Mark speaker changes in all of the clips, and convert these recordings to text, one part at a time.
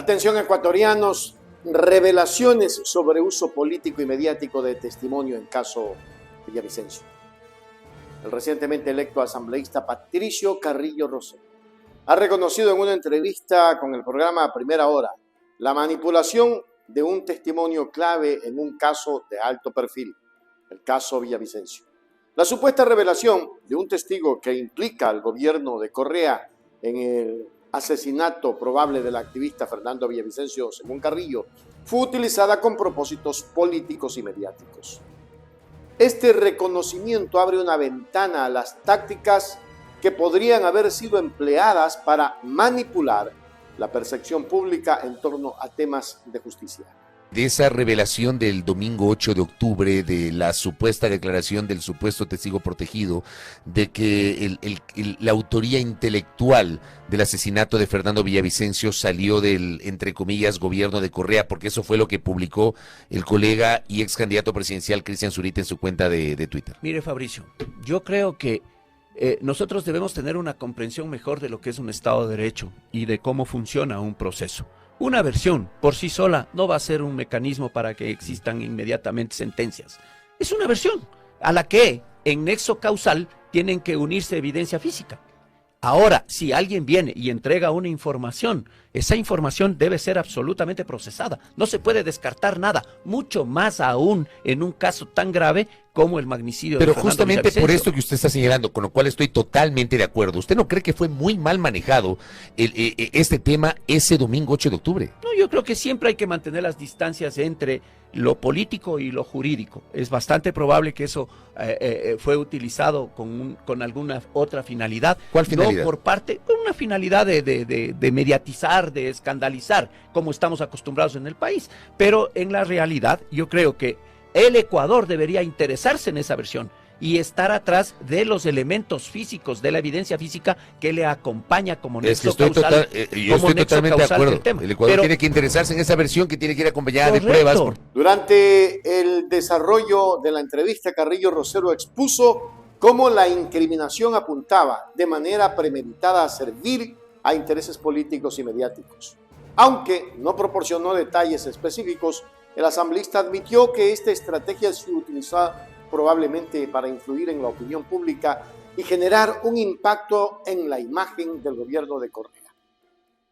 Speaker 1: Atención ecuatorianos, revelaciones sobre uso político y mediático de testimonio en caso Villavicencio. El recientemente electo asambleísta Patricio Carrillo Rosero ha reconocido en una entrevista con el programa Primera Hora la manipulación de un testimonio clave en un caso de alto perfil, el caso Villavicencio. La supuesta revelación de un testigo que implica al gobierno de Correa en el asesinato probable del activista Fernando Villavicencio, según Carrillo, fue utilizada con propósitos políticos y mediáticos. Este reconocimiento abre una ventana a las tácticas que podrían haber sido empleadas para manipular la percepción pública en torno a temas de justicia.
Speaker 2: De esa revelación del domingo 8 de octubre, de la supuesta declaración del supuesto testigo protegido, de que la autoría intelectual del asesinato de Fernando Villavicencio salió del, entre comillas, gobierno de Correa, porque eso fue lo que publicó el colega y ex candidato presidencial Cristian Zurita en su cuenta de Twitter.
Speaker 3: Mire, Fabricio, yo creo que nosotros debemos tener una comprensión mejor de lo que es un Estado de Derecho y de cómo funciona un proceso. Una versión por sí sola no va a ser un mecanismo para que existan inmediatamente sentencias. Es una versión a la que en nexo causal tienen que unirse evidencia física. Ahora, si alguien viene y entrega una información, esa información debe ser absolutamente procesada. No se puede descartar nada, mucho más aún en un caso tan grave como el magnicidio de Fernando Villavicencio.
Speaker 2: Pero justamente por esto que usted está señalando, con lo cual estoy totalmente de acuerdo. ¿Usted no cree que fue muy mal manejado este tema ese domingo 8 de octubre?
Speaker 3: No, yo creo que siempre hay que mantener las distancias entre lo político y lo jurídico. Es bastante probable que eso fue utilizado con alguna otra finalidad.
Speaker 2: ¿Cuál finalidad?
Speaker 3: No por parte, con una finalidad de mediatizar, de escandalizar, como estamos acostumbrados en el país. Pero en la realidad, yo creo que el Ecuador debería interesarse en esa versión y estar atrás de los elementos físicos, de la evidencia física que le acompaña como nexo causal.
Speaker 2: Yo estoy totalmente de acuerdo. El Ecuador tiene que interesarse en esa versión que tiene que ir acompañada de pruebas.
Speaker 1: Durante el desarrollo de la entrevista, Carrillo Rosero expuso cómo la incriminación apuntaba de manera premeditada a servir a intereses políticos y mediáticos. Aunque no proporcionó detalles específicos, el asambleísta admitió que esta estrategia se utilizó probablemente para influir en la opinión pública y generar un impacto en la imagen del gobierno de Correa.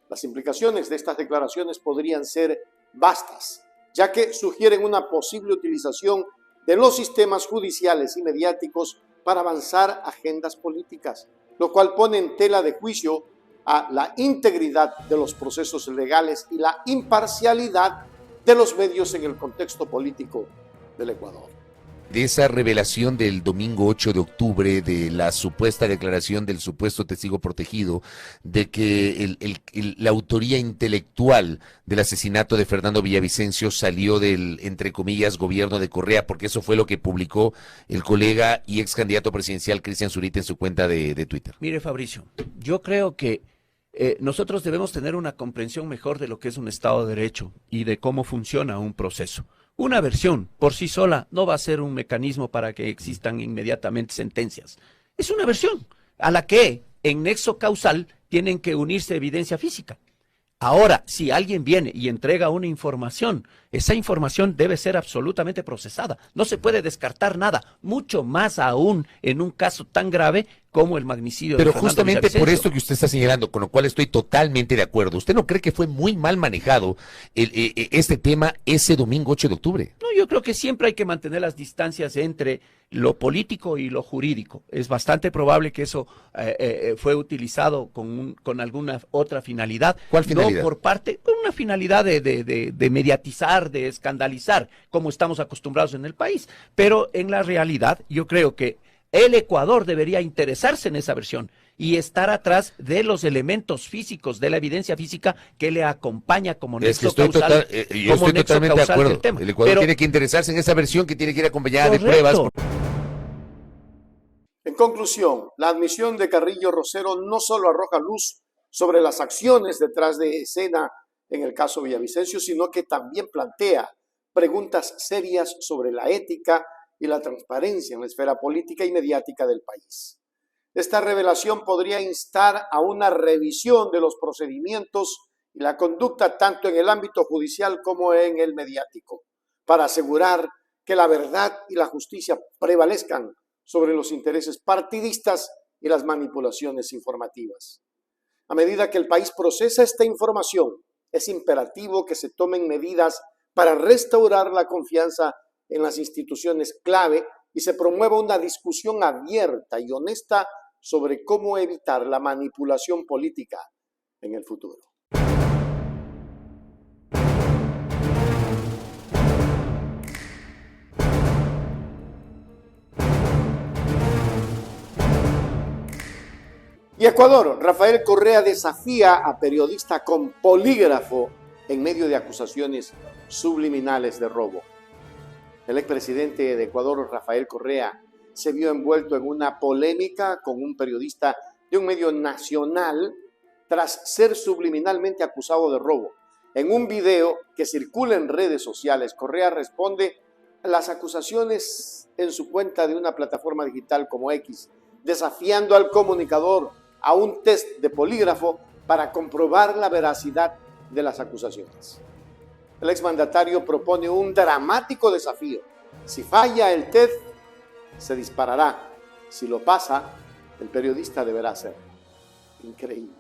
Speaker 1: Las implicaciones de estas declaraciones podrían ser vastas, ya que sugieren una posible utilización de los sistemas judiciales y mediáticos para avanzar agendas políticas, lo cual pone en tela de juicio a la integridad de los procesos legales y la imparcialidad de los medios en el contexto político del Ecuador.
Speaker 2: De esa revelación del domingo 8 de octubre, de la supuesta declaración del supuesto testigo protegido, de que la autoría intelectual del asesinato de Fernando Villavicencio salió del, entre comillas, gobierno de Correa, porque eso fue lo que publicó el colega y ex candidato presidencial Cristian Zurita en su cuenta de Twitter.
Speaker 3: Mire, Fabricio, yo creo que nosotros debemos tener una comprensión mejor de lo que es un Estado de Derecho y de cómo funciona un proceso. Una versión por sí sola no va a ser un mecanismo para que existan inmediatamente sentencias. Es una versión a la que en nexo causal tienen que unirse evidencia física. Ahora, si alguien viene y entrega una información, esa información debe ser absolutamente procesada. No se puede descartar nada, mucho más aún en un caso tan grave como el magnicidio de Fernando Villavicencio.
Speaker 2: Pero justamente por esto que usted está señalando, con lo cual estoy totalmente de acuerdo. ¿Usted no cree que fue muy mal manejado este tema ese domingo 8 de octubre?
Speaker 3: No, yo creo que siempre hay que mantener las distancias entre lo político y lo jurídico. Es bastante probable que eso fue utilizado con alguna otra finalidad.
Speaker 2: ¿Cuál finalidad?
Speaker 3: No por parte, con una finalidad de mediatizar, de escandalizar, como estamos acostumbrados en el país. Pero en la realidad, yo creo que el Ecuador debería interesarse en esa versión y estar atrás de los elementos físicos, de la evidencia física que le acompaña como nexo causal.
Speaker 2: Yo estoy totalmente de acuerdo. El Ecuador tiene que interesarse en esa versión que tiene que ir acompañada de pruebas.
Speaker 1: En conclusión, la admisión de Carrillo Rosero no solo arroja luz sobre las acciones detrás de escena en el caso Villavicencio, sino que también plantea preguntas serias sobre la ética y la transparencia en la esfera política y mediática del país. Esta revelación podría instar a una revisión de los procedimientos y la conducta tanto en el ámbito judicial como en el mediático, para asegurar que la verdad y la justicia prevalezcan sobre los intereses partidistas y las manipulaciones informativas. A medida que el país procesa esta información, es imperativo que se tomen medidas para restaurar la confianza en las instituciones clave y se promueva una discusión abierta y honesta sobre cómo evitar la manipulación política en el futuro. Y Ecuador, Rafael Correa desafía a periodista con polígrafo en medio de acusaciones subliminales de robo. El expresidente de Ecuador, Rafael Correa, se vio envuelto en una polémica con un periodista de un medio nacional tras ser subliminalmente acusado de robo. En un video que circula en redes sociales, Correa responde a las acusaciones en su cuenta de una plataforma digital como X, desafiando al comunicador a un test de polígrafo para comprobar la veracidad de las acusaciones. El exmandatario propone un dramático desafío. Si falla el test, se disparará. Si lo pasa, el periodista deberá hacerlo. Increíble.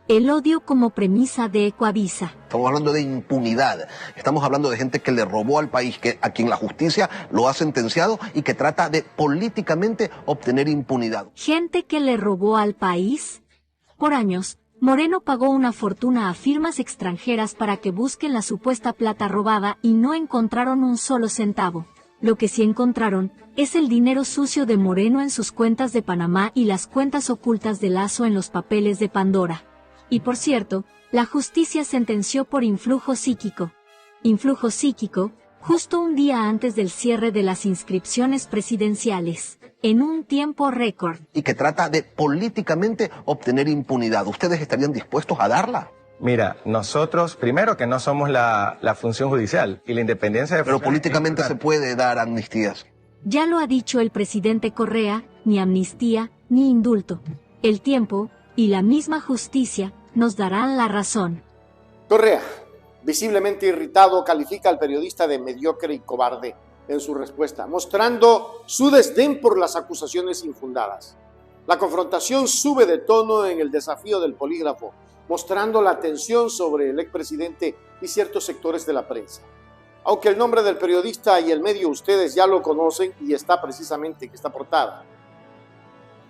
Speaker 4: El odio como premisa de Ecuavisa.
Speaker 5: Estamos hablando de impunidad. Estamos hablando de gente que le robó al país, a quien la justicia lo ha sentenciado y que trata de políticamente obtener impunidad.
Speaker 4: Gente que le robó al país. Por años, Moreno pagó una fortuna a firmas extranjeras para que busquen la supuesta plata robada y no encontraron un solo centavo. Lo que sí encontraron es el dinero sucio de Moreno en sus cuentas de Panamá y las cuentas ocultas de Lazo en los papeles de Pandora. Y por cierto, la justicia sentenció por influjo psíquico. Influjo psíquico, justo un día antes del cierre de las inscripciones presidenciales, en un tiempo récord.
Speaker 5: Y que trata de políticamente obtener impunidad. ¿Ustedes estarían dispuestos a darla?
Speaker 6: Mira, nosotros, primero que no somos la función judicial y la independencia de...
Speaker 5: Pero políticamente se puede dar amnistías.
Speaker 4: Ya lo ha dicho el presidente Correa, ni amnistía, ni indulto. El tiempo y la misma justicia nos darán la razón.
Speaker 1: Correa, visiblemente irritado, califica al periodista de mediocre y cobarde en su respuesta, mostrando su desdén por las acusaciones infundadas. La confrontación sube de tono en el desafío del polígrafo, mostrando la tensión sobre el expresidente y ciertos sectores de la prensa. Aunque el nombre del periodista y el medio ustedes ya lo conocen y está precisamente en esta portada.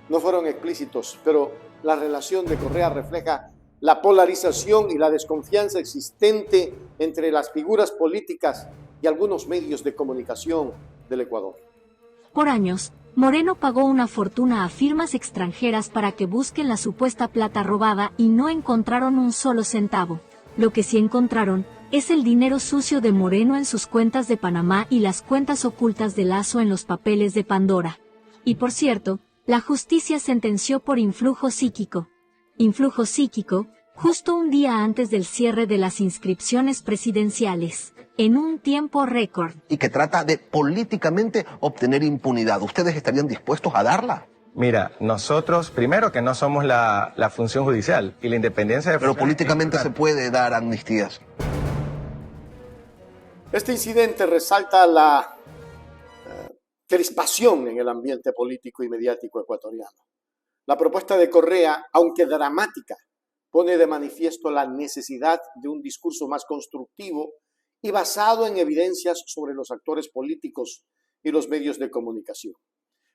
Speaker 1: No fueron explícitos, pero la relación de Correa refleja la polarización y la desconfianza existente entre las figuras políticas y algunos medios de comunicación del Ecuador.
Speaker 4: Por años, Moreno pagó una fortuna a firmas extranjeras para que busquen la supuesta plata robada y no encontraron un solo centavo. Lo que sí encontraron es el dinero sucio de Moreno en sus cuentas de Panamá y las cuentas ocultas de Lazo en los papeles de Pandora. Y por cierto, la justicia sentenció por influjo psíquico. Influjo psíquico, justo un día antes del cierre de las inscripciones presidenciales, en un tiempo récord.
Speaker 5: Y que trata de políticamente obtener impunidad. ¿Ustedes estarían dispuestos a darla?
Speaker 6: Mira, nosotros, primero que no somos la función judicial y la independencia de...
Speaker 5: Pero políticamente se puede dar amnistías.
Speaker 1: Este incidente resalta la crispación en el ambiente político y mediático ecuatoriano. La propuesta de Correa, aunque dramática, pone de manifiesto la necesidad de un discurso más constructivo y basado en evidencias sobre los actores políticos y los medios de comunicación.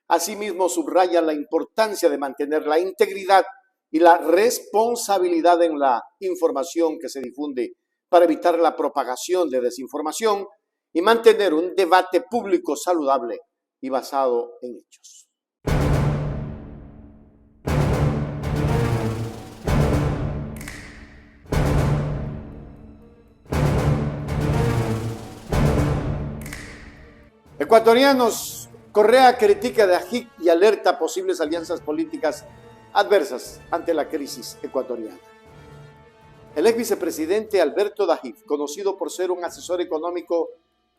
Speaker 1: Asimismo, subraya la importancia de mantener la integridad y la responsabilidad en la información que se difunde para evitar la propagación de desinformación y mantener un debate público saludable y basado en hechos. Ecuatorianos, Correa critica de AGIC y alerta posibles alianzas políticas adversas ante la crisis ecuatoriana. El ex vicepresidente Alberto Dagif, conocido por ser un asesor económico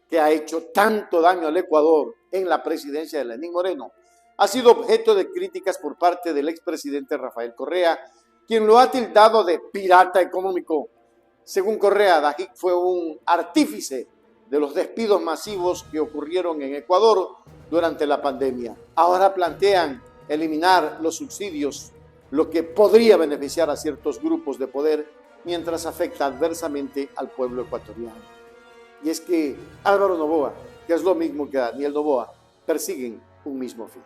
Speaker 1: que ha hecho tanto daño al Ecuador en la presidencia de Lenín Moreno, ha sido objeto de críticas por parte del expresidente Rafael Correa, quien lo ha tildado de pirata económico Según Correa, Dajic fue un artífice de los despidos masivos que ocurrieron en Ecuador durante la pandemia. Ahora plantean eliminar los subsidios, lo que podría beneficiar a ciertos grupos de poder mientras afecta adversamente al pueblo ecuatoriano. Y es que Álvaro Noboa, que es lo mismo que Daniel Noboa, persiguen un mismo fin.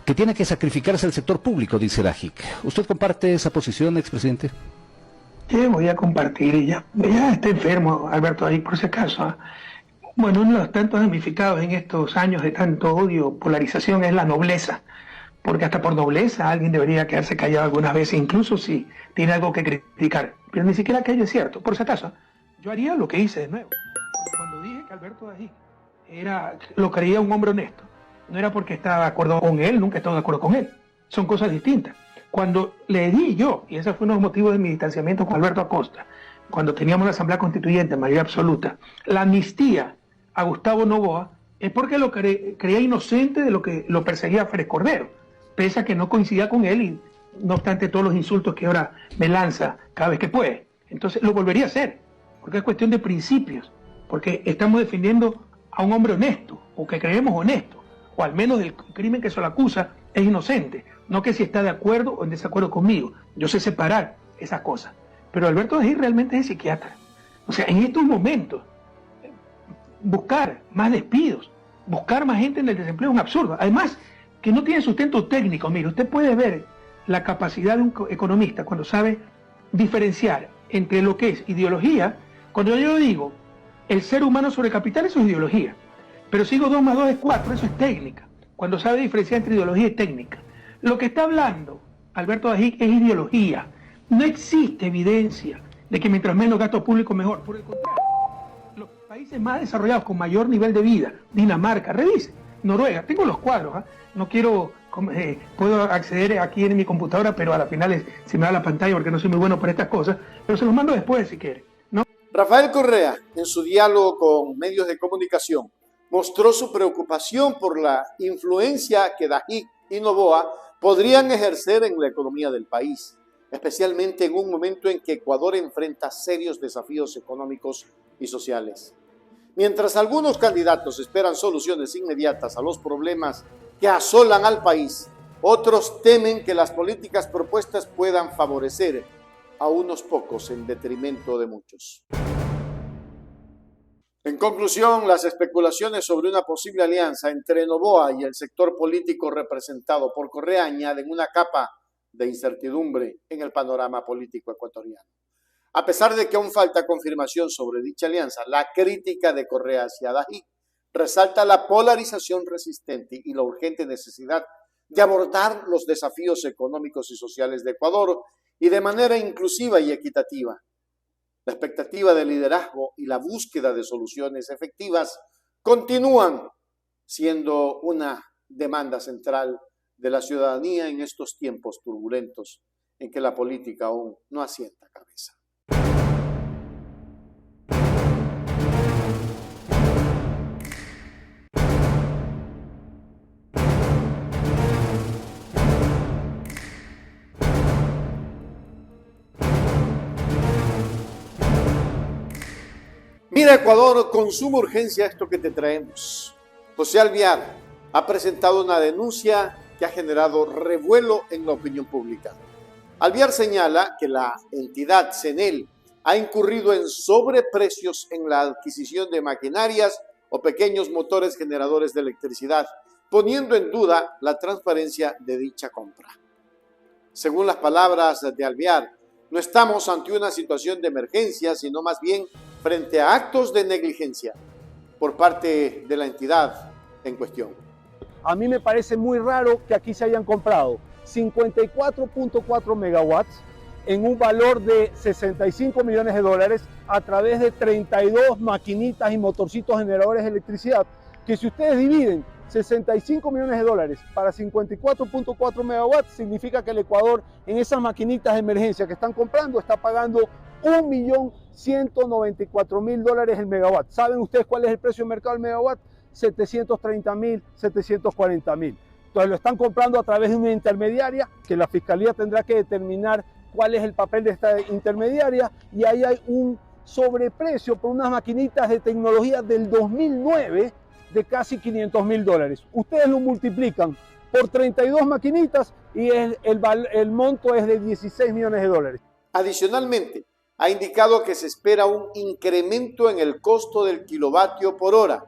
Speaker 7: Que tiene que sacrificarse el sector público, dice Dajic. ¿Usted comparte esa posición, expresidente?
Speaker 8: Sí, voy a compartir. Ya está enfermo Alberto Dajic, por si acaso. Bueno, uno de los tantos damnificados en estos años de tanto odio, polarización, es la nobleza. Porque hasta por nobleza alguien debería quedarse callado algunas veces, incluso si tiene algo que criticar. Pero ni siquiera aquello es cierto. Por si acaso, yo haría lo que hice de nuevo. Porque cuando dije que Alberto Dajic lo creía un hombre honesto, no era porque estaba de acuerdo con él, nunca he estado de acuerdo con él. Son cosas distintas. Cuando le di yo, y ese fue uno de los motivos de mi distanciamiento con Alberto Acosta, cuando teníamos la Asamblea Constituyente en mayoría absoluta, la amnistía a Gustavo Noboa, es porque lo creía inocente de lo que lo perseguía Félix Cordero, pese a que no coincidía con él y no obstante todos los insultos que ahora me lanza cada vez que puede. Entonces lo volvería a hacer, porque es cuestión de principios, porque estamos defendiendo a un hombre honesto, o que creemos honesto, o al menos del crimen que se lo acusa es inocente, no que si está de acuerdo o en desacuerdo conmigo. Yo sé separar esas cosas. Pero Alberto Dajic realmente es psiquiatra. O sea, en estos momentos, buscar más despidos, buscar más gente en el desempleo es un absurdo. Además, que no tiene sustento técnico. Mire, usted puede ver la capacidad de un economista cuando sabe diferenciar entre lo que es ideología. Cuando yo digo el ser humano sobre capital, eso es ideología. Pero sigo 2 más 2 es 4, eso es técnica. Cuando sabe diferenciar entre ideología y técnica. Lo que está hablando Alberto Dajic es ideología. No existe evidencia de que mientras menos gasto público mejor. Por el contrario, los países más desarrollados con mayor nivel de vida, Dinamarca, revise, Noruega, tengo los cuadros, no quiero, puedo acceder aquí en mi computadora, pero a la final se me da la pantalla porque no soy muy bueno para estas cosas, pero se los mando después si quiere, ¿no?
Speaker 1: Rafael Correa, en su diálogo con medios de comunicación, mostró su preocupación por la influencia que Dajic y Noboa podrían ejercer en la economía del país, especialmente en un momento en que Ecuador enfrenta serios desafíos económicos y sociales. Mientras algunos candidatos esperan soluciones inmediatas a los problemas que asolan al país, otros temen que las políticas propuestas puedan favorecer a unos pocos en detrimento de muchos. En conclusión, las especulaciones sobre una posible alianza entre Noboa y el sector político representado por Correa añaden una capa de incertidumbre en el panorama político ecuatoriano. A pesar de que aún falta confirmación sobre dicha alianza, la crítica de Correa hacia Dajic resalta la polarización resistente y la urgente necesidad de abordar los desafíos económicos y sociales de Ecuador y de manera inclusiva y equitativa. La expectativa de liderazgo y la búsqueda de soluciones efectivas continúan siendo una demanda central de la ciudadanía en estos tiempos turbulentos en que la política aún no asienta cabeza. Mira, Ecuador, con suma urgencia esto que te traemos. José Alvear ha presentado una denuncia que ha generado revuelo en la opinión pública. Alvear señala que la entidad CENEL ha incurrido en sobreprecios en la adquisición de maquinarias o pequeños motores generadores de electricidad, poniendo en duda la transparencia de dicha compra. Según las palabras de Alvear, no estamos ante una situación de emergencia, sino más bien frente a actos de negligencia por parte de la entidad en cuestión.
Speaker 9: A mí me parece muy raro que aquí se hayan comprado 54.4 megawatts en un valor de 65 millones de dólares a través de 32 maquinitas y motorcitos generadores de electricidad, que si ustedes dividen 65 millones de dólares para 54.4 megawatts, significa que el Ecuador en esas maquinitas de emergencia que están comprando está pagando $1.194.000 el megawatt. ¿Saben ustedes cuál es el precio de mercado del megawatt? 730.000, 740.000. Entonces lo están comprando a través de una intermediaria que la Fiscalía tendrá que determinar cuál es el papel de esta intermediaria, y ahí hay un sobreprecio por unas maquinitas de tecnología del 2009 de casi $500.000. Ustedes lo multiplican por 32 maquinitas y el monto es de $16 millones.
Speaker 1: Adicionalmente, ha indicado que se espera un incremento en el costo del kilovatio por hora,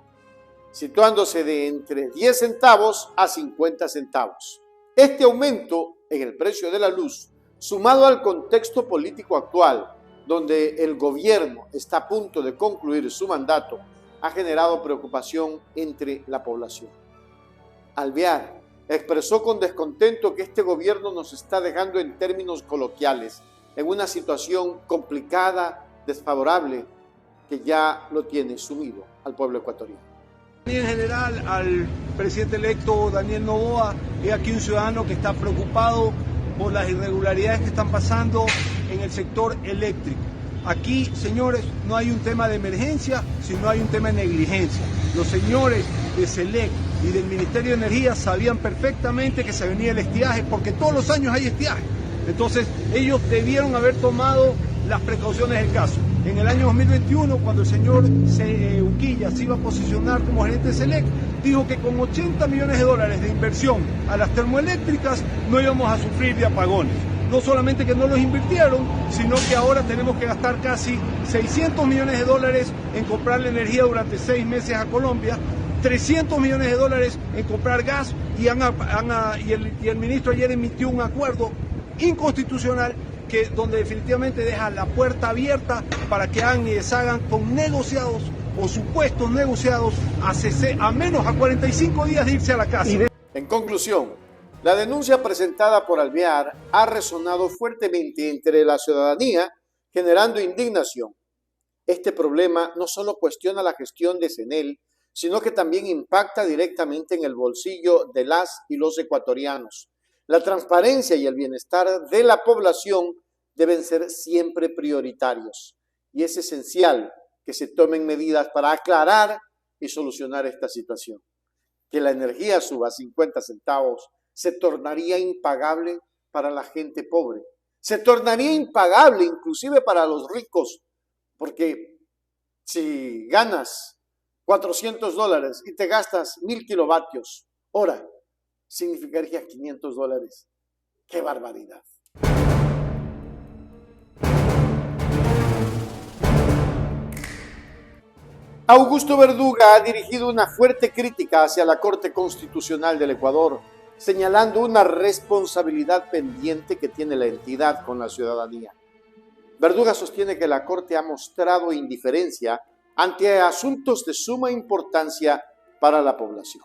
Speaker 1: situándose de entre 10 centavos a 50 centavos. Este aumento en el precio de la luz, sumado al contexto político actual, donde el gobierno está a punto de concluir su mandato, ha generado preocupación entre la población. Alvear expresó con descontento que este gobierno nos está dejando, en términos coloquiales, en una situación complicada, desfavorable, que ya lo tiene sumido al pueblo ecuatoriano.
Speaker 9: En general, al presidente electo Daniel Noboa, es aquí un ciudadano que está preocupado por las irregularidades que están pasando en el sector eléctrico. Aquí, señores, no hay un tema de emergencia, sino hay un tema de negligencia. Los señores de SELEC y del Ministerio de Energía sabían perfectamente que se venía el estiaje, porque todos los años hay estiaje. Entonces, ellos debieron haber tomado las precauciones del caso. En el año 2021, cuando el señor Unquilla se iba a posicionar como gerente de SELEC, dijo que con $80 millones de inversión a las termoeléctricas no íbamos a sufrir de apagones. No solamente que no los invirtieron, sino que ahora tenemos que gastar casi $600 millones en comprar la energía durante 6 meses a Colombia, $300 millones en comprar gas, y el ministro ayer emitió un acuerdo inconstitucional donde definitivamente deja la puerta abierta para que hagan y deshagan con negociados o supuestos negociados a menos a 45 días de irse a la casa.
Speaker 1: En conclusión, la denuncia presentada por Alvear ha resonado fuertemente entre la ciudadanía, generando indignación. Este problema no solo cuestiona la gestión de CENEL, sino que también impacta directamente en el bolsillo de las y los ecuatorianos. La transparencia y el bienestar de la población deben ser siempre prioritarios, y es esencial que se tomen medidas para aclarar y solucionar esta situación. Que la energía suba a 50 centavos se tornaría impagable para la gente pobre, se tornaría impagable inclusive para los ricos, porque si ganas $400 y te gastas 1,000 kilovatios hora, significaría $500. ¡Qué barbaridad! Augusto Verduga ha dirigido una fuerte crítica hacia la Corte Constitucional del Ecuador, señalando una responsabilidad pendiente que tiene la entidad con la ciudadanía. Verduga sostiene que la Corte ha mostrado indiferencia ante asuntos de suma importancia para la población.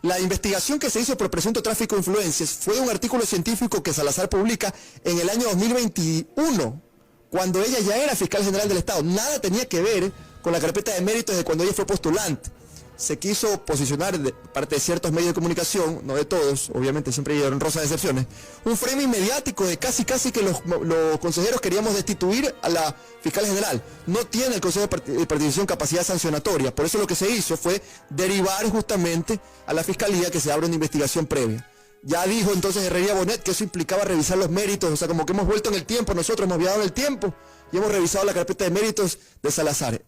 Speaker 10: La investigación que se hizo por presunto tráfico de influencias fue un artículo científico que Salazar publica en el año 2021, cuando ella ya era fiscal general del Estado. Nada tenía que ver con la carpeta de méritos de cuando ella fue postulante. Se quiso posicionar de parte de ciertos medios de comunicación, no de todos, obviamente siempre hay honrosas excepciones, un framing mediático de casi que los consejeros queríamos destituir a la fiscal general. No tiene el Consejo de Participación capacidad sancionatoria, por eso lo que se hizo fue derivar justamente a la fiscalía que se abra una investigación previa. Ya dijo entonces Herrería Bonet que eso implicaba revisar los méritos, o sea, como que hemos vuelto en el tiempo, nosotros hemos viajado en el tiempo y hemos revisado la carpeta de méritos de Salazar.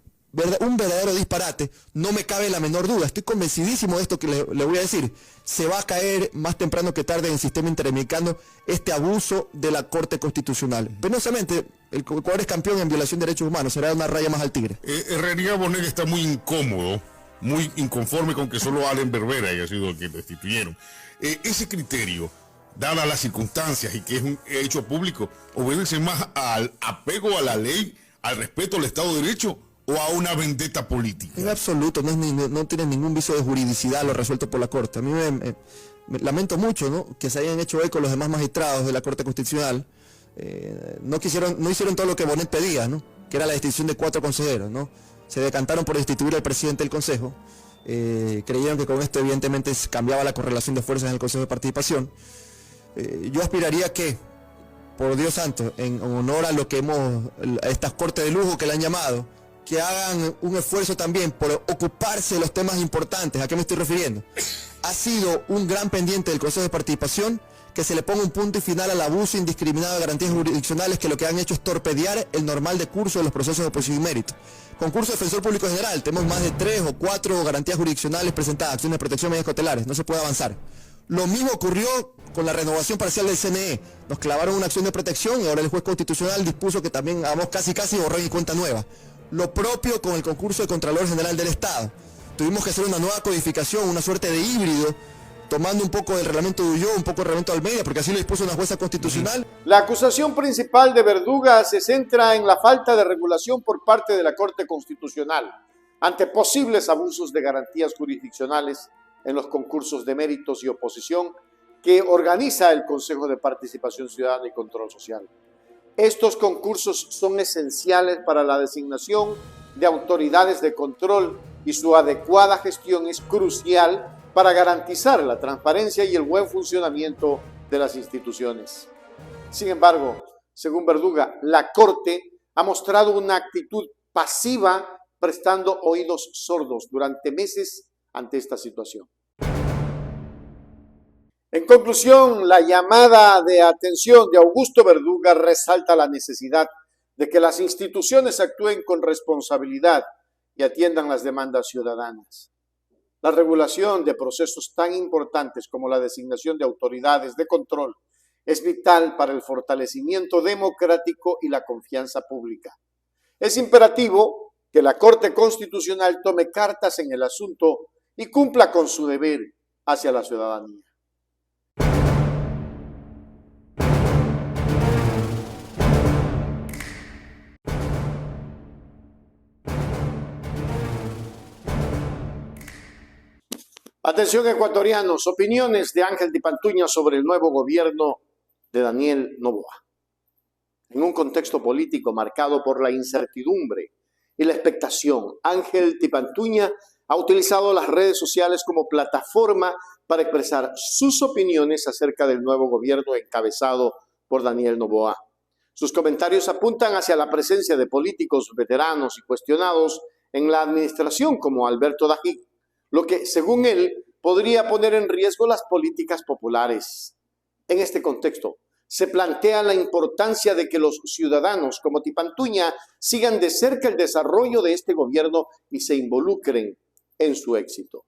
Speaker 10: Un verdadero disparate, no me cabe la menor duda, estoy convencidísimo de esto que le voy a decir. Se va a caer más temprano que tarde en el sistema interamericano este abuso de la Corte Constitucional. Penosamente, el Ecuador es campeón en violación de derechos humanos, será una raya más al tigre.
Speaker 11: Herrería Bonet está muy incómodo, muy inconforme con que solo Allen Berbera haya sido el que destituyeron. Ese criterio, dadas las circunstancias y que es un hecho público, obedece más al apego a la ley, al respeto al Estado de Derecho, o a una vendetta política.
Speaker 10: En absoluto, no tiene ningún viso de juridicidad lo resuelto por la Corte. A mí me lamento mucho, ¿no?, que se hayan hecho eco los demás magistrados de la Corte Constitucional. No hicieron todo lo que Bonet pedía, ¿no?, que era la destitución de 4 consejeros, ¿no? Se decantaron por destituir al presidente del Consejo. Creyeron que con esto evidentemente cambiaba la correlación de fuerzas en el Consejo de Participación. Yo aspiraría que, por Dios santo, en honor a lo que a estas cortes de lujo que le han llamado, que hagan un esfuerzo también por ocuparse de los temas importantes. ¿A qué me estoy refiriendo? Ha sido un gran pendiente del Consejo de Participación que se le ponga un punto y final al abuso indiscriminado de garantías jurisdiccionales que lo que han hecho es torpedear el normal decurso de los procesos de oposición y mérito. Concurso de Defensor Público General, tenemos más de 3 o 4 garantías jurisdiccionales presentadas, acciones de protección, medidas cautelares, no se puede avanzar. Lo mismo ocurrió con la renovación parcial del CNE, nos clavaron una acción de protección y ahora el juez constitucional dispuso que también hagamos casi borrón y cuenta nueva. Lo propio con el concurso de Contralor General del Estado. Tuvimos que hacer una nueva codificación, una suerte de híbrido, tomando un poco del reglamento de Ulloa, un poco del reglamento de Almeida, porque así lo dispuso una jueza constitucional.
Speaker 1: La acusación principal de Verduga se centra en la falta de regulación por parte de la Corte Constitucional ante posibles abusos de garantías jurisdiccionales en los concursos de méritos y oposición que organiza el Consejo de Participación Ciudadana y Control Social. Estos concursos son esenciales para la designación de autoridades de control y su adecuada gestión es crucial para garantizar la transparencia y el buen funcionamiento de las instituciones. Sin embargo, según Verduga, la Corte ha mostrado una actitud pasiva, prestando oídos sordos durante meses ante esta situación. En conclusión, la llamada de atención de Augusto Verduga resalta la necesidad de que las instituciones actúen con responsabilidad y atiendan las demandas ciudadanas. La regulación de procesos tan importantes como la designación de autoridades de control es vital para el fortalecimiento democrático y la confianza pública. Es imperativo que la Corte Constitucional tome cartas en el asunto y cumpla con su deber hacia la ciudadanía. Atención ecuatorianos, opiniones de Ángel Di Pantuña sobre el nuevo gobierno de Daniel Noboa. En un contexto político marcado por la incertidumbre y la expectación, Ángel Di Pantuña ha utilizado las redes sociales como plataforma para expresar sus opiniones acerca del nuevo gobierno encabezado por Daniel Noboa. Sus comentarios apuntan hacia la presencia de políticos veteranos y cuestionados en la administración como Alberto Dajic, lo que, según él, podría poner en riesgo las políticas populares. En este contexto, se plantea la importancia de que los ciudadanos como Di Pantuña sigan de cerca el desarrollo de este gobierno y se involucren en su éxito.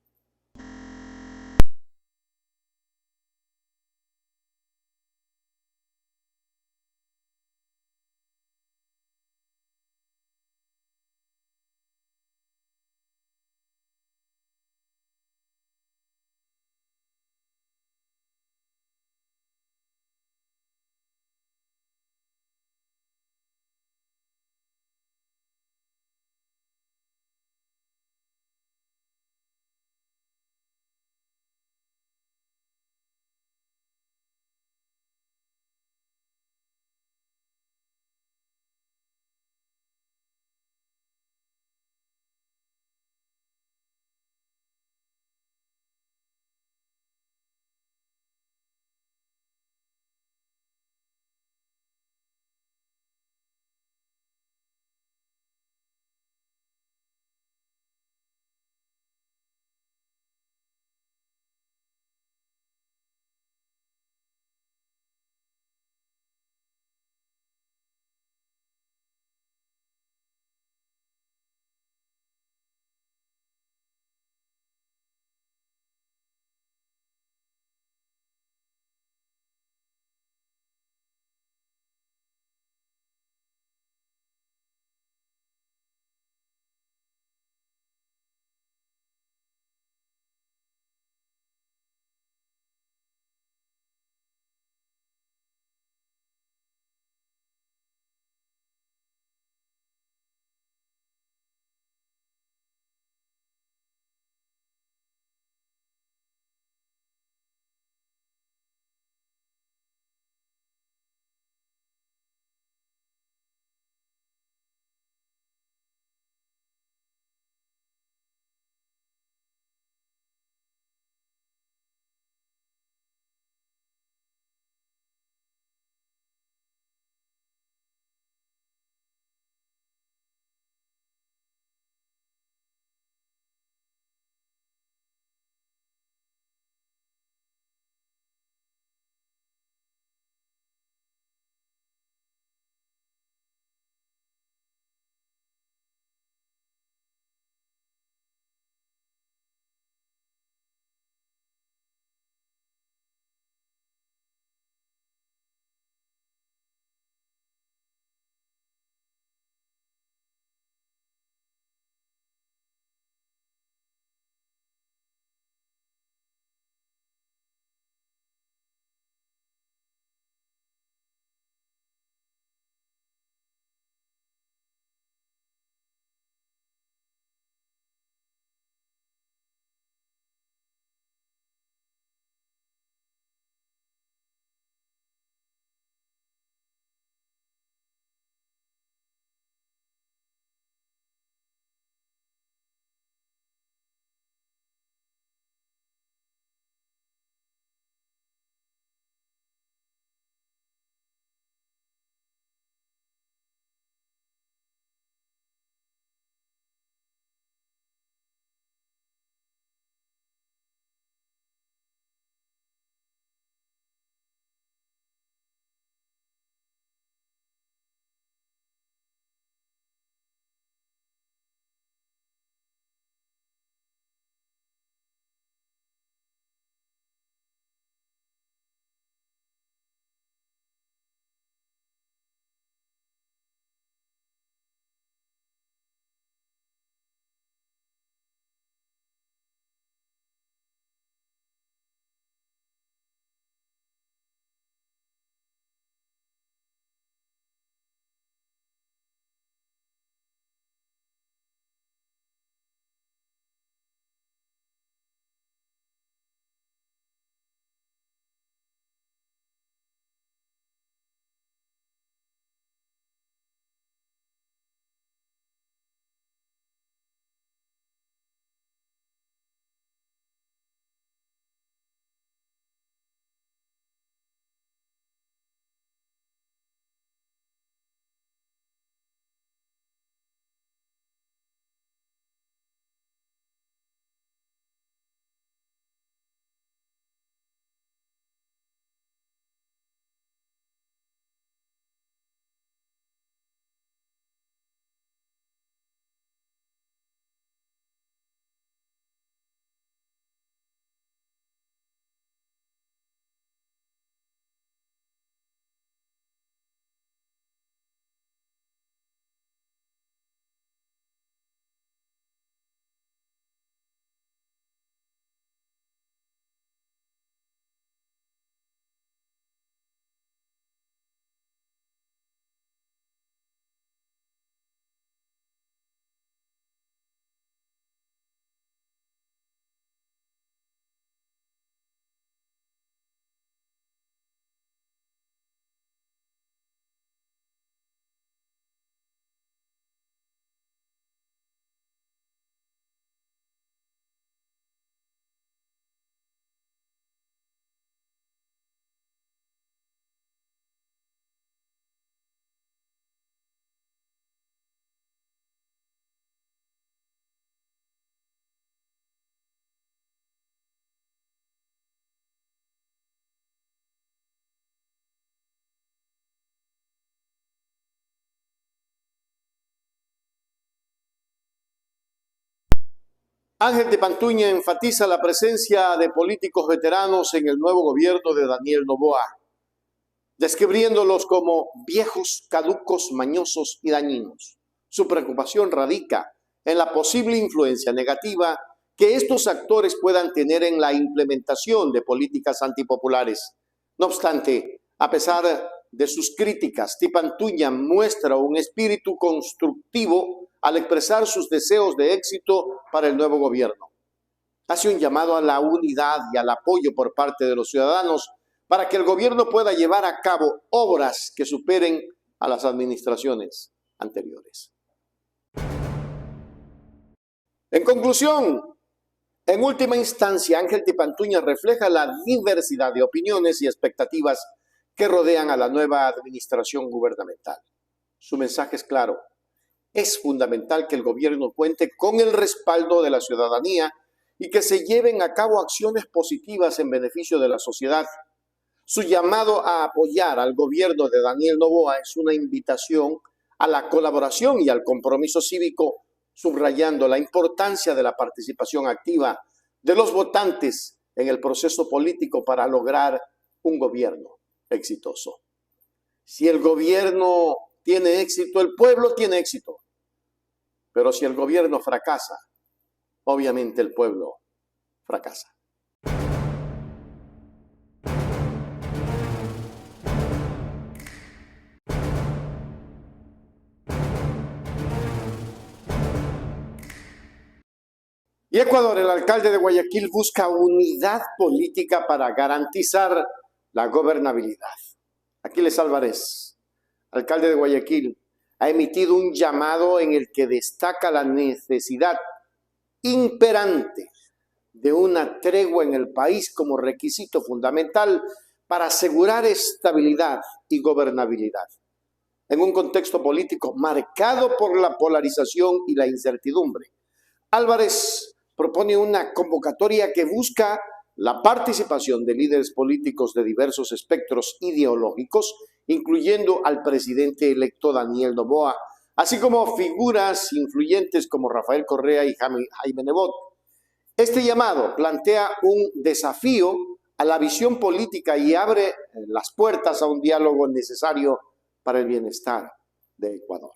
Speaker 1: Ángel de Pantuña enfatiza la presencia de políticos veteranos en el nuevo gobierno de Daniel Noboa, describiéndolos como viejos, caducos, mañosos y dañinos. Su preocupación radica en la posible influencia negativa que estos actores puedan tener en la implementación de políticas antipopulares. No obstante, a pesar de sus críticas, Tipantuña muestra un espíritu constructivo al expresar sus deseos de éxito para el nuevo gobierno. Hace un llamado a la unidad y al apoyo por parte de los ciudadanos para que el gobierno pueda llevar a cabo obras que superen a las administraciones anteriores. En conclusión, en última instancia, Ángel Tipantuña refleja la diversidad de opiniones y expectativas que rodean a la nueva administración gubernamental. Su mensaje es claro. Es fundamental que el gobierno cuente con el respaldo de la ciudadanía y que se lleven a cabo acciones positivas en beneficio de la sociedad. Su llamado a apoyar al gobierno de Daniel Noboa es una invitación a la colaboración y al compromiso cívico, subrayando la importancia de la participación activa de los votantes en el proceso político para lograr un gobierno exitoso. Si el gobierno tiene éxito, el pueblo tiene éxito. Pero si el gobierno fracasa, obviamente el pueblo fracasa. Y Ecuador, el alcalde de Guayaquil busca unidad política para garantizar la gobernabilidad. Aquiles Álvarez, alcalde de Guayaquil, ha emitido un llamado en el que destaca la necesidad imperante de una tregua en el país como requisito fundamental para asegurar estabilidad y gobernabilidad. En un contexto político marcado por la polarización y la incertidumbre, Álvarez propone una convocatoria que busca la participación de líderes políticos de diversos espectros ideológicos, incluyendo al presidente electo Daniel Noboa, así como figuras influyentes como Rafael Correa y Jaime Nebot. Este llamado plantea un desafío a la visión política y abre las puertas a un diálogo necesario para el bienestar de Ecuador.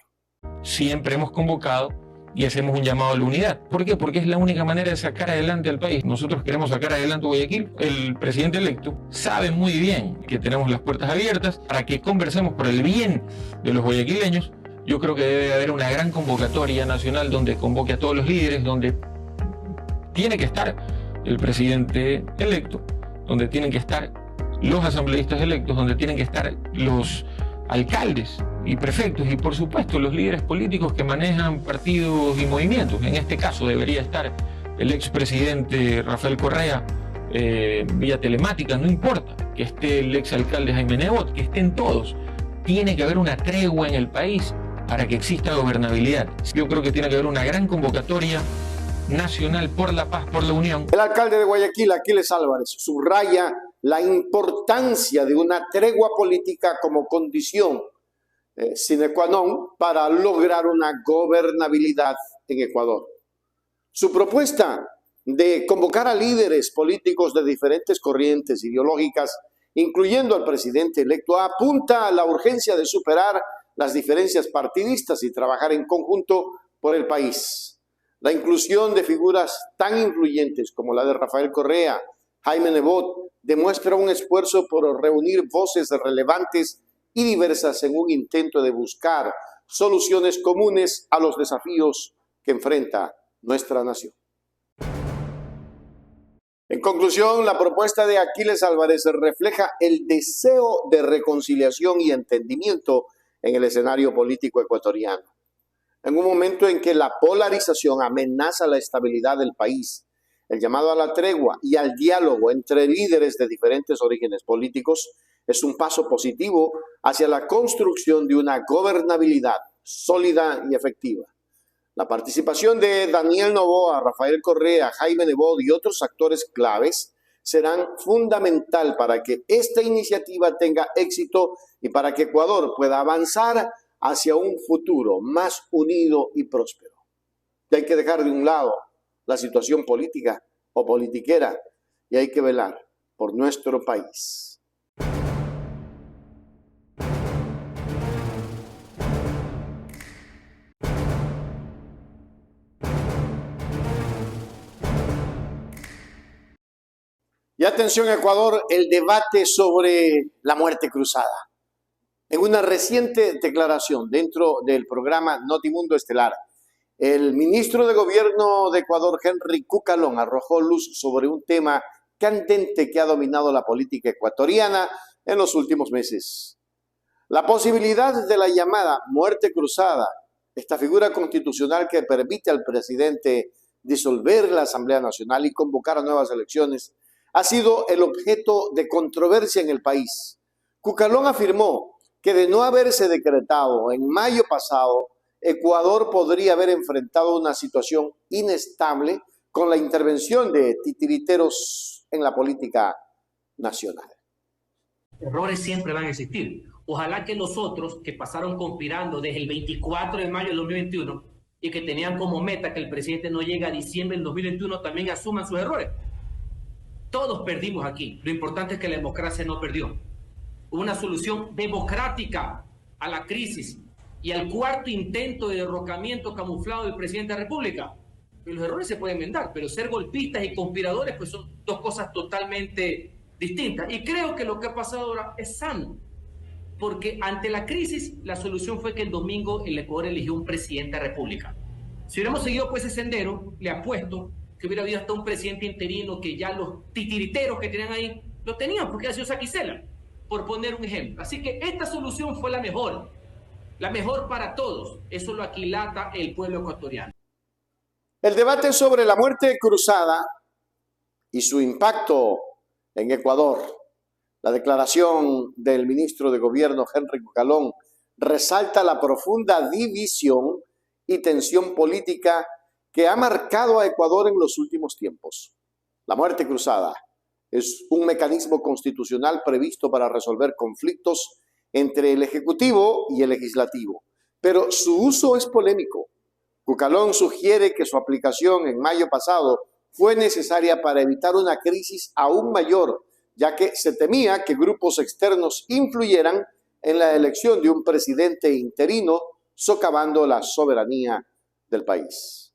Speaker 12: Siempre hemos convocado y hacemos un llamado a la unidad. ¿Por qué? Porque es la única manera de sacar adelante al país. Nosotros queremos sacar adelante Guayaquil. El presidente electo sabe muy bien que tenemos las puertas abiertas para que conversemos por el bien de los guayaquileños. Yo creo que debe haber una gran convocatoria nacional donde convoque a todos los líderes, donde tiene que estar el presidente electo, donde tienen que estar los asambleístas electos, donde tienen que estar los alcaldes y prefectos y por supuesto los líderes políticos que manejan partidos y movimientos. En este caso debería estar el expresidente Rafael Correa vía telemática, no importa, que esté el exalcalde Jaime Nebot, que estén todos. Tiene que haber una tregua en el país para que exista gobernabilidad. Yo creo que tiene que haber una gran convocatoria nacional por la paz, por la unión.
Speaker 1: El alcalde de Guayaquil, Aquiles Álvarez, subraya la importancia de una tregua política como condición sine qua non para lograr una gobernabilidad en Ecuador. Su propuesta de convocar a líderes políticos de diferentes corrientes ideológicas, incluyendo al presidente electo, apunta a la urgencia de superar las diferencias partidistas y trabajar en conjunto por el país. La inclusión de figuras tan influyentes como la de Rafael Correa, Jaime Nebot, demuestra un esfuerzo por reunir voces relevantes y diversas en un intento de buscar soluciones comunes a los desafíos que enfrenta nuestra nación. En conclusión, la propuesta de Aquiles Álvarez refleja el deseo de reconciliación y entendimiento en el escenario político ecuatoriano. En un momento en que la polarización amenaza la estabilidad del país, el llamado a la tregua y al diálogo entre líderes de diferentes orígenes políticos es un paso positivo hacia la construcción de una gobernabilidad sólida y efectiva. La participación de Daniel Noboa, Rafael Correa, Jaime Nebot y otros actores claves serán fundamental para que esta iniciativa tenga éxito y para que Ecuador pueda avanzar hacia un futuro más unido y próspero. Y hay que dejar de un lado la situación política o politiquera y hay que velar por nuestro país. Y atención Ecuador, el debate sobre la muerte cruzada. En una reciente declaración dentro del programa Notimundo Estelar, el ministro de Gobierno de Ecuador, Henry Cucalón, arrojó luz sobre un tema candente que ha dominado la política ecuatoriana en los últimos meses. La posibilidad de la llamada muerte cruzada, esta figura constitucional que permite al presidente disolver la Asamblea Nacional y convocar a nuevas elecciones, ha sido el objeto de controversia en el país. Cucalón afirmó que de no haberse decretado en mayo pasado, Ecuador podría haber enfrentado una situación inestable con la intervención de titiriteros en la política nacional.
Speaker 13: Errores siempre van a existir. Ojalá que los otros que pasaron conspirando desde el 24 de mayo del 2021 y que tenían como meta que el presidente no llegue a diciembre del 2021 también asuman sus errores. Todos perdimos aquí. Lo importante es que la democracia no perdió. Hubo una solución democrática a la crisis y al cuarto intento de derrocamiento camuflado del presidente de la República. Los errores se pueden enmendar, pero ser golpistas y conspiradores pues son dos cosas totalmente distintas. Y creo que lo que ha pasado ahora es sano, porque ante la crisis la solución fue que el domingo el Ecuador eligió un presidente de la República. Si hubiéramos seguido pues ese sendero, le apuesto que hubiera habido hasta un presidente interino que ya los titiriteros que tenían ahí lo tenían, porque ha sido Saquicela, por poner un ejemplo. Así que esta solución fue la mejor para todos. Eso lo aquilata el pueblo ecuatoriano.
Speaker 1: El debate sobre la muerte cruzada y su impacto en Ecuador. La declaración del ministro de Gobierno, Henry Cucalón, resalta la profunda división y tensión política que ha marcado a Ecuador en los últimos tiempos. La muerte cruzada es un mecanismo constitucional previsto para resolver conflictos entre el Ejecutivo y el Legislativo, pero su uso es polémico. Cucalón sugiere que su aplicación en mayo pasado fue necesaria para evitar una crisis aún mayor, ya que se temía que grupos externos influyeran en la elección de un presidente interino, socavando la soberanía del país.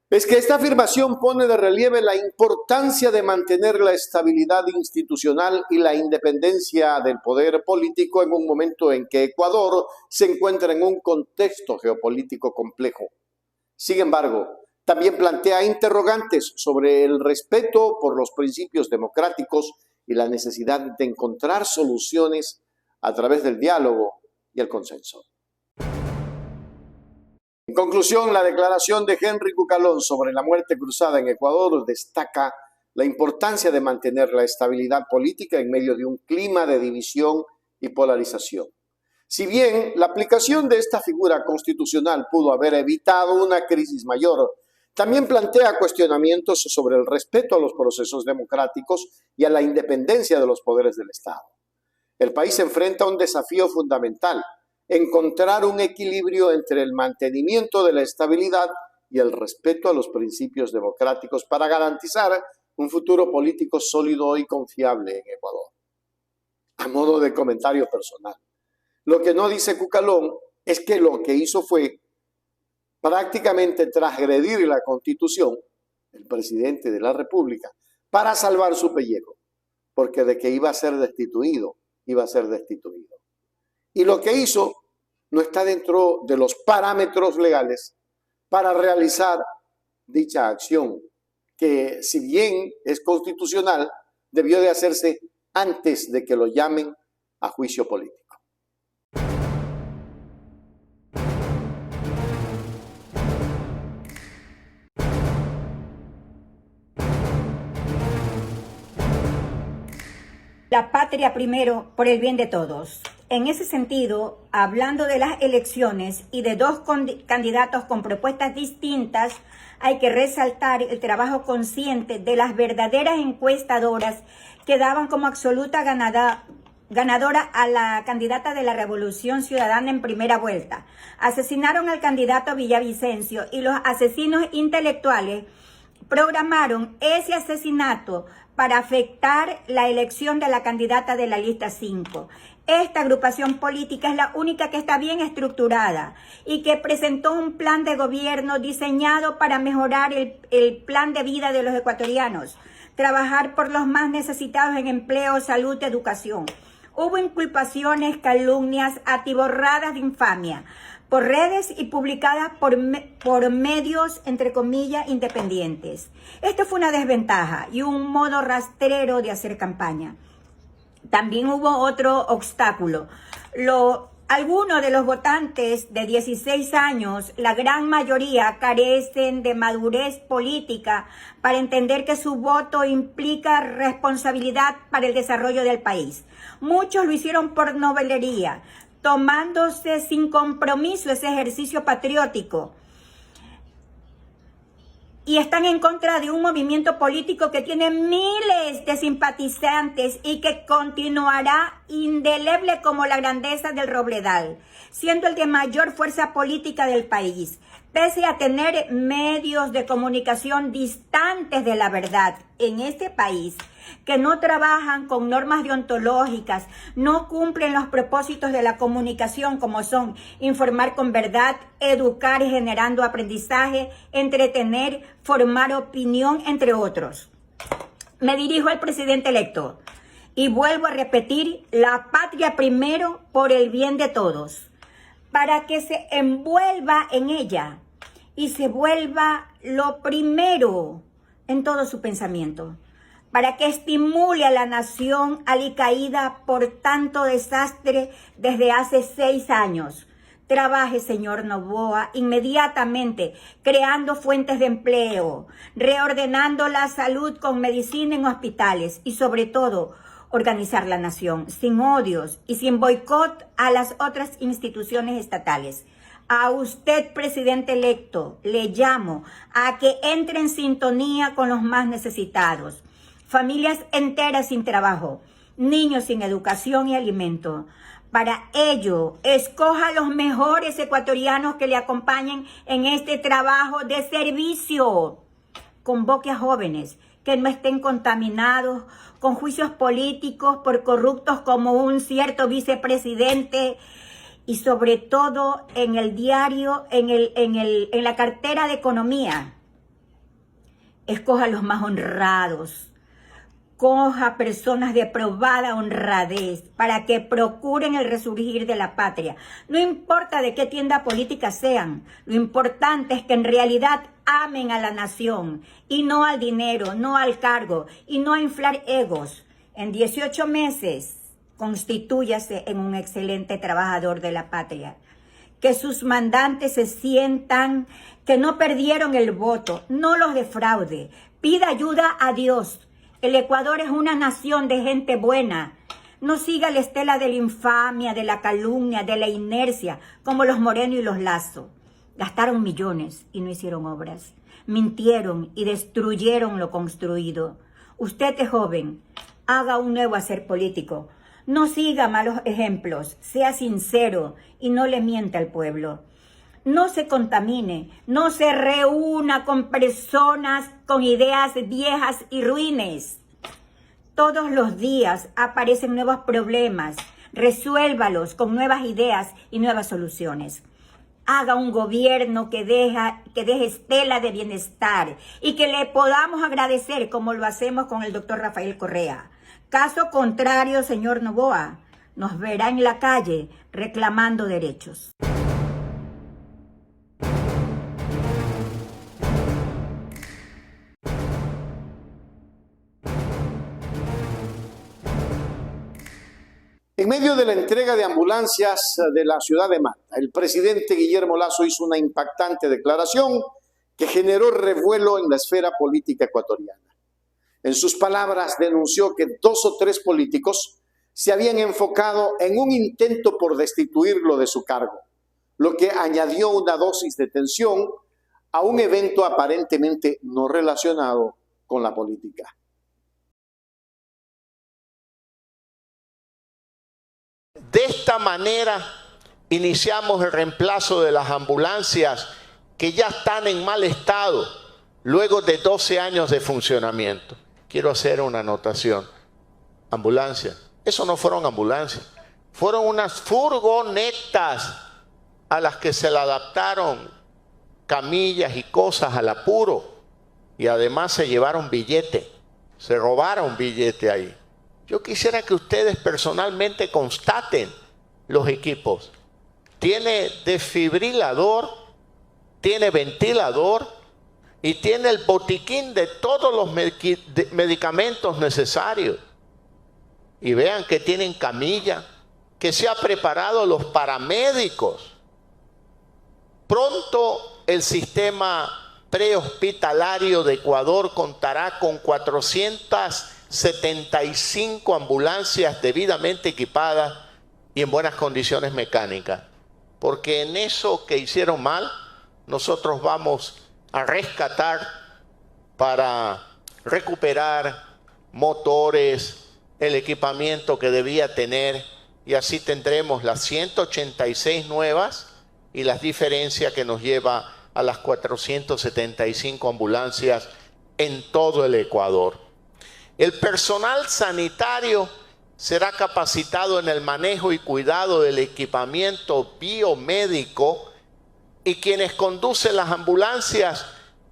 Speaker 1: Es que esta afirmación pone de relieve la importancia de mantener la estabilidad institucional y la independencia del poder político en un momento en que Ecuador se encuentra en un contexto geopolítico complejo. Sin embargo, también plantea interrogantes sobre el respeto por los principios democráticos y la necesidad de encontrar soluciones a través del diálogo y el consenso. En conclusión, la declaración de Henry Cucalón sobre la muerte cruzada en Ecuador destaca la importancia de mantener la estabilidad política en medio de un clima de división y polarización. Si bien la aplicación de esta figura constitucional pudo haber evitado una crisis mayor, también plantea cuestionamientos sobre el respeto a los procesos democráticos y a la independencia de los poderes del Estado. El país enfrenta un desafío fundamental: encontrar un equilibrio entre el mantenimiento de la estabilidad y el respeto a los principios democráticos para garantizar un futuro político sólido y confiable en Ecuador. A modo de comentario personal, lo que no dice Cucalón es que lo que hizo fue prácticamente transgredir la Constitución, el presidente de la República, para salvar su pellejo, porque de que iba a ser destituido, iba a ser destituido. Y lo que hizo no está dentro de los parámetros legales para realizar dicha acción, que si bien es constitucional, debió de hacerse antes de que lo llamen a juicio político.
Speaker 14: La patria primero por el bien de todos. En ese sentido, hablando de las elecciones y de dos candidatos con propuestas distintas, hay que resaltar el trabajo consciente de las verdaderas encuestadoras que daban como absoluta ganadora a la candidata de la Revolución Ciudadana en primera vuelta. Asesinaron al candidato Villavicencio y los asesinos intelectuales programaron ese asesinato para afectar la elección de la candidata de la lista 5. Esta agrupación política es la única que está bien estructurada y que presentó un plan de gobierno diseñado para mejorar el plan de vida de los ecuatorianos, trabajar por los más necesitados en empleo, salud, educación. Hubo inculpaciones, calumnias, atiborradas de infamia por redes y publicadas por medios, entre comillas, independientes. Esto fue una desventaja y un modo rastrero de hacer campaña. También hubo otro obstáculo. Algunos de los votantes de 16 años, la gran mayoría, carecen de madurez política para entender que su voto implica responsabilidad para el desarrollo del país. Muchos lo hicieron por novelería, tomándose sin compromiso ese ejercicio patriótico. Y están en contra de un movimiento político que tiene miles de simpatizantes y que continuará indeleble como la grandeza del Robledal, siendo el de mayor fuerza política del país, pese a tener medios de comunicación distantes de la verdad en este país, que no trabajan con normas deontológicas, no cumplen los propósitos de la comunicación como son informar con verdad, educar generando aprendizaje, entretener, formar opinión, entre otros. Me dirijo al presidente electo y vuelvo a repetir: la patria primero por el bien de todos, para que se envuelva en ella y se vuelva lo primero en todo su pensamiento, para que estimule a la nación alicaída por tanto desastre desde hace 6 años. Trabaje, señor Noboa, inmediatamente, creando fuentes de empleo, reordenando la salud con medicina en hospitales y, sobre todo, organizar la nación sin odios y sin boicot a las otras instituciones estatales. A usted, presidente electo, le llamo a que entre en sintonía con los más necesitados. Familias enteras sin trabajo, niños sin educación y alimento. Para ello, escoja a los mejores ecuatorianos que le acompañen en este trabajo de servicio. Convoque a jóvenes que no estén contaminados con juicios políticos por corruptos como un cierto vicepresidente, y sobre todo en el diario, en la cartera de economía. Escoja a los más honrados. Coja personas de probada honradez para que procuren el resurgir de la patria. No importa de qué tienda política sean, lo importante es que en realidad amen a la nación y no al dinero, no al cargo y no a inflar egos. En 18 meses, constitúyase en un excelente trabajador de la patria. Que sus mandantes se sientan que no perdieron el voto, no los defraude. Pida ayuda a Dios. El Ecuador es una nación de gente buena. No siga la estela de la infamia, de la calumnia, de la inercia, como los Moreno y los Lazo. Gastaron millones y no hicieron obras. Mintieron y destruyeron lo construido. Usted es joven, haga un nuevo hacer político. No siga malos ejemplos, sea sincero y no le mienta al pueblo. No se contamine, no se reúna con personas con ideas viejas y ruines. Todos los días aparecen nuevos problemas, resuélvalos con nuevas ideas y nuevas soluciones. Haga un gobierno que deje estela de bienestar y que le podamos agradecer como lo hacemos con el doctor Rafael Correa. Caso contrario, señor Noboa, nos verá en la calle reclamando derechos.
Speaker 1: En medio de la entrega de ambulancias de la ciudad de Manta, el presidente Guillermo Lasso hizo una impactante declaración que generó revuelo en la esfera política ecuatoriana. En sus palabras denunció que 2 o 3 políticos se habían enfocado en un intento por destituirlo de su cargo, lo que añadió una dosis de tensión a un evento aparentemente no relacionado con la política.
Speaker 15: De esta manera iniciamos el reemplazo de las ambulancias que ya están en mal estado luego de 12 años de funcionamiento. Quiero hacer una anotación. Ambulancias. Eso no fueron ambulancias. Fueron unas furgonetas a las que se le adaptaron camillas y cosas al apuro. Y además se llevaron billete. Se robaron billete ahí. Yo quisiera que ustedes personalmente constaten los equipos. Tiene desfibrilador, tiene ventilador y tiene el botiquín de todos los medicamentos necesarios. Y vean que tienen camilla, que se ha preparado los paramédicos. Pronto el sistema prehospitalario de Ecuador contará con 475 ambulancias debidamente equipadas y en buenas condiciones mecánicas. Porque en eso que hicieron mal, nosotros vamos a rescatar para recuperar motores, el equipamiento que debía tener, y así tendremos las 186 nuevas y las diferencias que nos lleva a las 475 ambulancias en todo el Ecuador. El personal sanitario será capacitado en el manejo y cuidado del equipamiento biomédico, y quienes conducen las ambulancias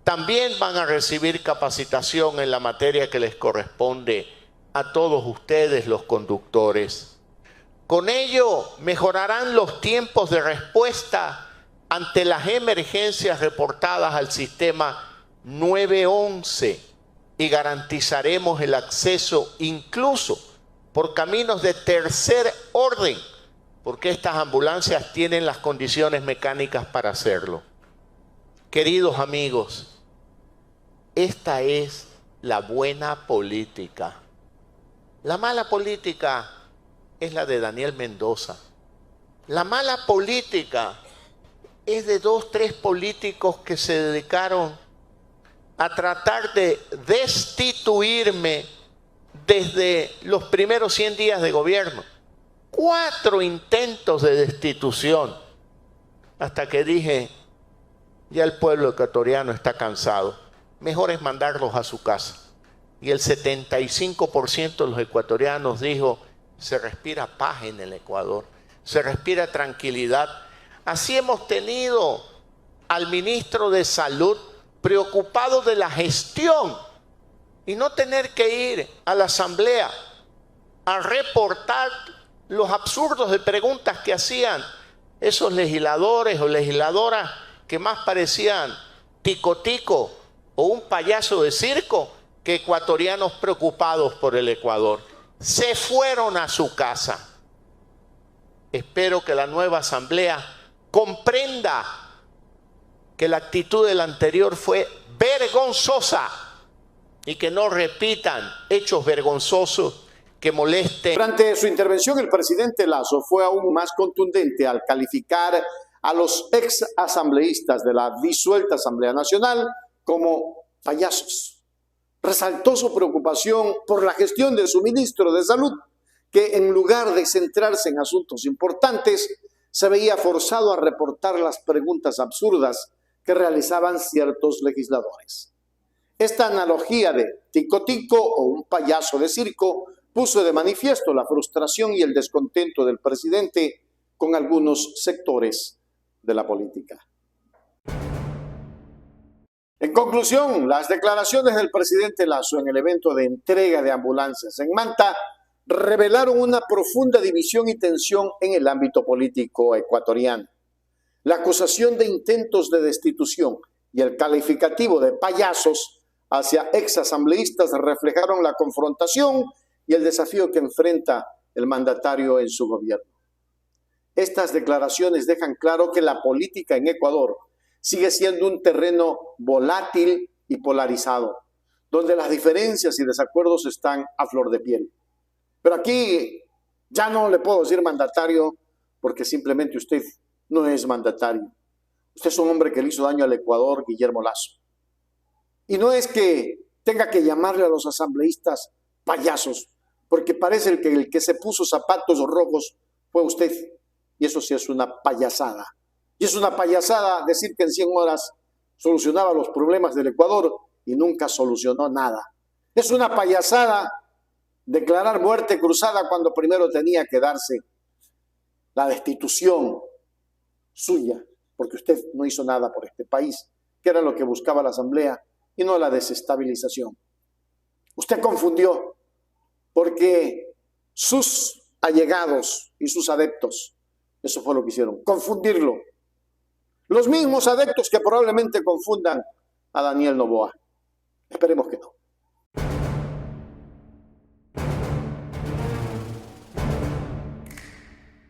Speaker 15: también van a recibir capacitación en la materia que les corresponde a todos ustedes, los conductores. Con ello mejorarán los tiempos de respuesta ante las emergencias reportadas al sistema 911 y garantizaremos el acceso incluso por caminos de tercer orden, porque estas ambulancias tienen las condiciones mecánicas para hacerlo. Queridos amigos, esta es la buena política. La mala política es la de Daniel Mendoza. La mala política es de 2, 3 políticos que se dedicaron a tratar de destituirme desde los primeros 100 días de gobierno. 4 intentos de destitución, hasta que dije, ya el pueblo ecuatoriano está cansado, mejor es mandarlos a su casa. Y el 75% de los ecuatorianos dijo, se respira paz en el Ecuador, se respira tranquilidad. Así hemos tenido al ministro de Salud preocupado de la gestión y no tener que ir a la asamblea a reportar los absurdos de preguntas que hacían esos legisladores o legisladoras que más parecían tico-tico o un payaso de circo que ecuatorianos preocupados por el Ecuador. Se fueron a su casa. Espero que la nueva asamblea comprenda que la actitud del anterior fue vergonzosa y que no repitan hechos vergonzosos que molesten.
Speaker 1: Durante su intervención, el presidente Lasso fue aún más contundente al calificar a los ex asambleístas de la disuelta Asamblea Nacional como payasos. Resaltó su preocupación por la gestión de su ministro de Salud, que en lugar de centrarse en asuntos importantes, se veía forzado a reportar las preguntas absurdas que realizaban ciertos legisladores. Esta analogía de tico-tico o un payaso de circo puso de manifiesto la frustración y el descontento del presidente con algunos sectores de la política. En conclusión, las declaraciones del presidente Lasso en el evento de entrega de ambulancias en Manta revelaron una profunda división y tensión en el ámbito político ecuatoriano. La acusación de intentos de destitución y el calificativo de payasos hacia exasambleístas reflejaron la confrontación y el desafío que enfrenta el mandatario en su gobierno. Estas declaraciones dejan claro que la política en Ecuador sigue siendo un terreno volátil y polarizado, donde las diferencias y desacuerdos están a flor de piel. Pero aquí ya no le puedo decir mandatario porque simplemente usted no es mandatario. Usted es un hombre que le hizo daño al Ecuador, Guillermo Lasso. Y no es que tenga que llamarle a los asambleístas payasos, porque parece que el que se puso zapatos rojos fue usted. Y eso sí es una payasada. Y es una payasada decir que en 100 horas solucionaba los problemas del Ecuador y nunca solucionó nada. Es una payasada declarar muerte cruzada cuando primero tenía que darse la destitución suya, porque usted no hizo nada por este país, que era lo que buscaba la Asamblea, y no la desestabilización. Usted confundió, porque sus allegados y sus adeptos, eso fue lo que hicieron, confundirlo. Los mismos adeptos que probablemente confundan a Daniel Noboa. Esperemos que no.